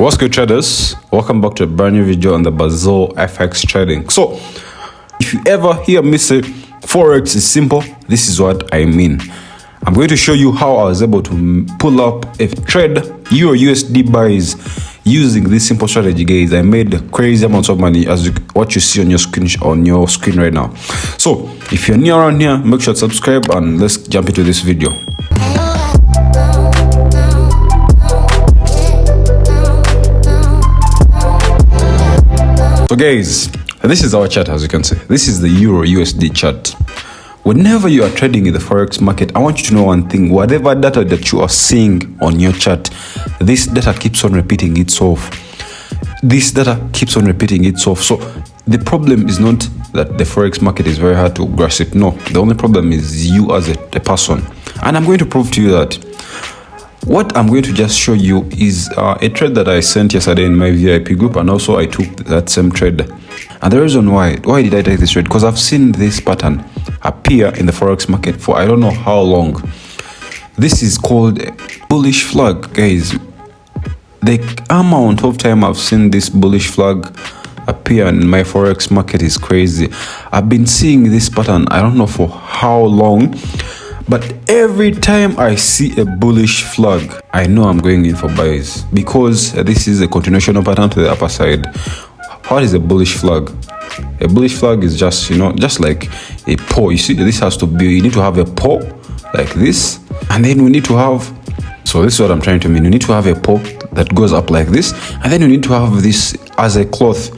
What's good, traders? Welcome back to a brand new video on the Forex trading. So if you ever hear me say Forex is simple, this is what I mean. I'm going to show you how I was able to pull up a trade Euro USD buys using this simple strategy, guys. I made crazy amounts of money as what you see on your screen right now. So if you're new around here, make sure to subscribe and let's jump into this video. So guys, this is our chart. As you can see, this is the Euro USD chart. Whenever you are trading in the Forex market, I want you to know one thing: whatever data that you are seeing on your chart, this data keeps on repeating itself. This data keeps on repeating itself. So the problem is not that the Forex market is very hard to grasp. No, the only problem is you as a person. And I'm going to prove to you that. What I'm going to just show you is a trade that I sent yesterday in my VIP group, and also I took that same trade. And the reason why did I take this trade? Because I've seen this pattern appear in the Forex market for I don't know how long. This is called a bullish flag, guys. The amount of time I've seen this bullish flag appear in my Forex market is crazy. I've been seeing this pattern I don't know for how long. But every time I see a bullish flag, I know I'm going in for buys, because this is a continuation of pattern to the upper side. What is a bullish flag? A bullish flag is just, just like a paw. You see, this has to be, you need to have a paw like this, and then we need to have, so this is what I'm trying to mean. You need to have a paw that goes up like this, and then you need to have this as a cloth.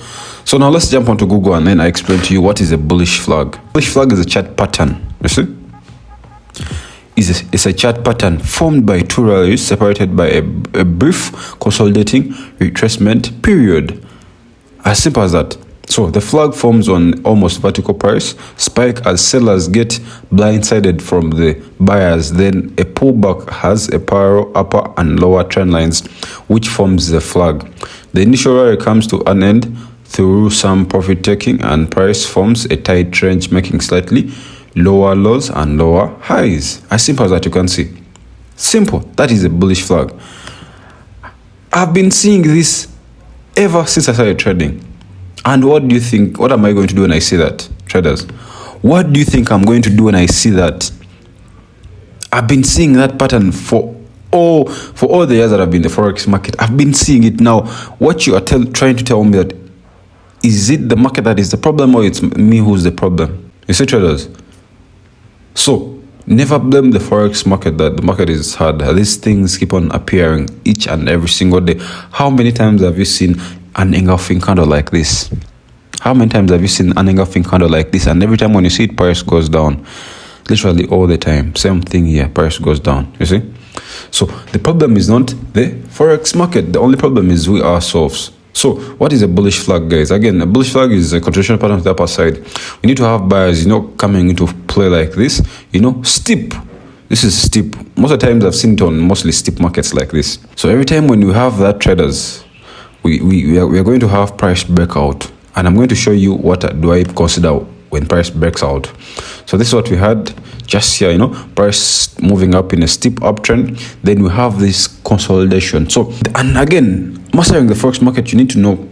So now let's jump onto Google and then I explain to you what is a bullish flag. Bullish flag is a chart pattern, you see? It's a chart pattern formed by two rallies separated by a brief consolidating retracement period. As simple as that. So the flag forms on almost vertical price spike as sellers get blindsided from the buyers. Then a pullback has a parallel upper and lower trend lines, which forms the flag. The initial rally comes to an end through some profit taking, and price forms a tight range, making slightly lower lows and lower highs. As simple as that, you can see. Simple. That is a bullish flag. I've been seeing this ever since I started trading. And what do you think? What am I going to do when I see that, traders? What do you think I'm going to do when I see that? I've been seeing that pattern for all the years that I've been in the Forex market. I've been seeing it now. What you are trying to tell me, that is it the market that is the problem, or it's me who's the problem? You see, traders? So never blame the Forex market that the market is hard. These things keep on appearing each and every single day. How many times have you seen an engulfing candle like this? How many times have you seen an engulfing candle like this? And every time when you see it, price goes down. Literally all the time. Same thing here, price goes down. You see? So the problem is not the Forex market. The only problem is we ourselves. So what is a bullish flag, guys? Again, a bullish flag is a continuation pattern to the upper side. We need to have buyers, coming into play like this, steep. This is steep. Most of the times I've seen it on mostly steep markets like this. So every time when we have that, traders, we are going to have price breakout. And I'm going to show you what do I consider when price breaks out. So this is what we had just here, price moving up in a steep uptrend. Then we have this consolidation. So, and again, mastering the Forex market, you need to know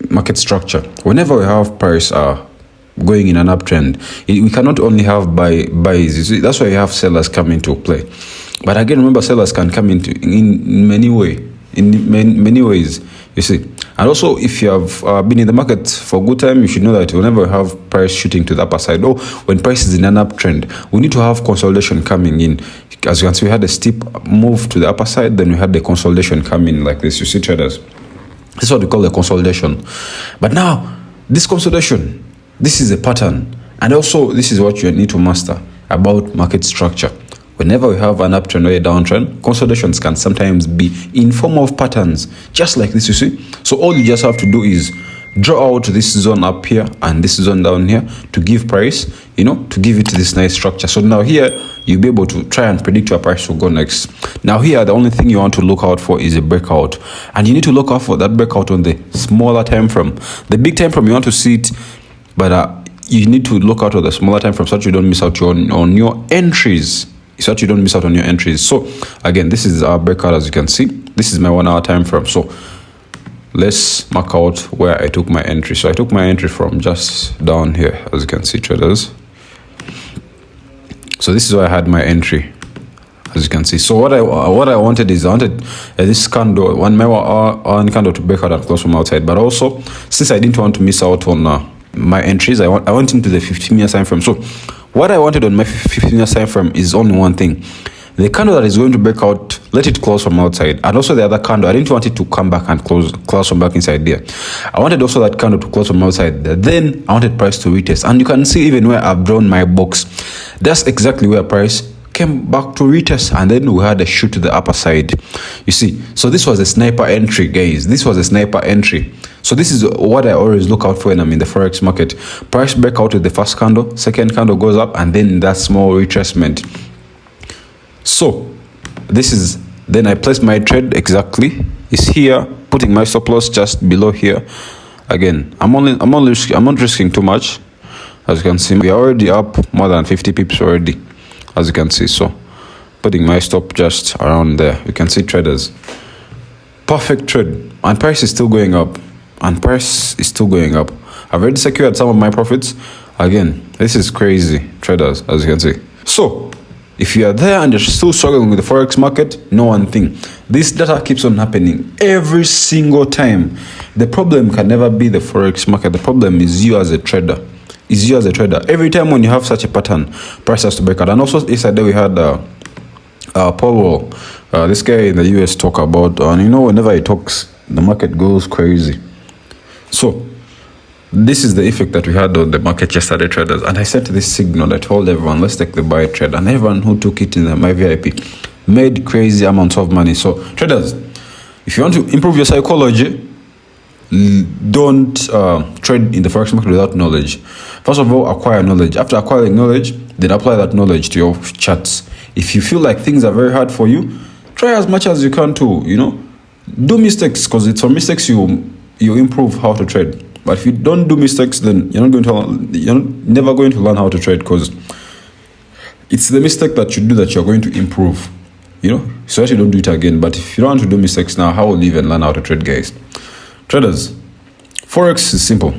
market structure. Whenever we have price going in an uptrend, we cannot only have buys. You see, that's why we have sellers come into play. But again, remember, sellers can come in many ways. You see, and also if you have been in the market for a good time, you should know that whenever we have price shooting to the upper side, or when price is in an uptrend, we need to have consolidation coming in. As you can see, we had a steep move to the upper side, then we had the consolidation coming like this. You see, traders, this is what we call the consolidation. But now, this consolidation, this is a pattern, and also this is what you need to master about market structure. Whenever we have an uptrend or a downtrend, consolidations can sometimes be in form of patterns, just like this, you see. So all you just have to do is draw out this zone up here and this zone down here to give price, to give it this nice structure. So now here, you'll be able to try and predict where price will go next. Now here, the only thing you want to look out for is a breakout. And you need to look out for that breakout on the smaller time frame. The big time frame, you want to see it, but you need to look out on the smaller time frame so that you don't miss out on your entries. So that you don't miss out on your entries. So again, this is our breakout, as you can see. This is my 1 hour time frame. So let's mark out where I took my entry. So I took my entry from just down here, as you can see, traders. So this is where I had my entry, as you can see. So what I wanted is this candle, one candle to break out and close from outside. But also, since I didn't want to miss out on my entries, I went into the 15-minute time frame. So what I wanted on my 15-minute time frame is only one thing: the candle that is going to break out, let it close from outside. And also the other candle, I didn't want it to come back and close from back inside there. I wanted also that candle to close from outside there. Then I wanted price to retest. And you can see even where I've drawn my box, that's exactly where price came back to retest, and then we had a shoot to the upper side. You see, so this was a sniper entry, guys. This was a sniper entry. So this is what I always look out for when I'm in the forex market. Price break out with the first candle, second candle goes up, and then that small retracement. So this is, then I place my trade exactly. It's here, putting my stop loss just below here. Again, I'm not risking too much. As you can see, we are already up more than 50 pips already, as you can see. So putting my stop just around there. You can see, traders, perfect trade, and price is still going up, I've already secured some of my profits. Again, this is crazy, traders, as you can see. So if you are there and you're still struggling with the forex market, know one thing: this data keeps on happening every single time. The problem can never be the forex market. The problem is you as a trader. Every time when you have such a pattern, price has to break out. And also yesterday we had Paul, this guy in the US, talk about, and whenever he talks, the market goes crazy. So this is the effect that we had on the market yesterday, traders. And I sent this signal. I told everyone, let's take the buy trade. And everyone who took it in my VIP made crazy amounts of money. So traders, if you want to improve your psychology, don't trade in the forex market without knowledge. First of all, acquire knowledge. After acquiring knowledge, then apply that knowledge to your charts. If you feel like things are very hard for you, try as much as you can to, do mistakes, because it's from mistakes you improve how to trade. But if you don't do mistakes, then you're never going to learn how to trade, because it's the mistake that you do that you're going to improve. So that you don't do it again. But if you don't want to do mistakes now, how will you even learn how to trade, guys? Traders, forex is simple.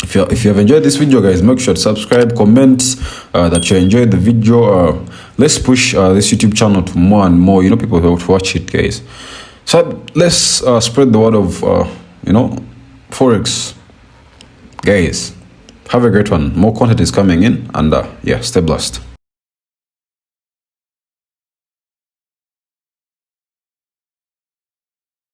If you have enjoyed this video, guys, make sure to subscribe, comment that you enjoyed the video. Let's push this YouTube channel to more and more people who watch it, guys. So let's spread the word of forex, guys. Have a great one. More content is coming in, and stay blessed.